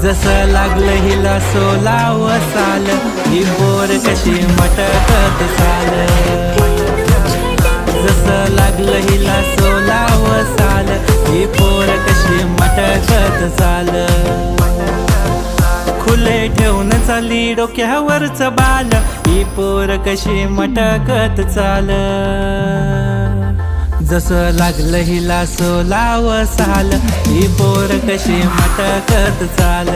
जसं लागलं हिला सोलाव साल, ही पोर कशी मटकत चाल। जसं लागलं हिला सोलाव साल, ही पोर कशी मटकत चाल। खुले ठेवून चाली डोक्यावरच बाल, ही पोर कशी मटकत चाल। जसं लागलं हिला सोलाव साल, ही पोर कशी मटकत चाल।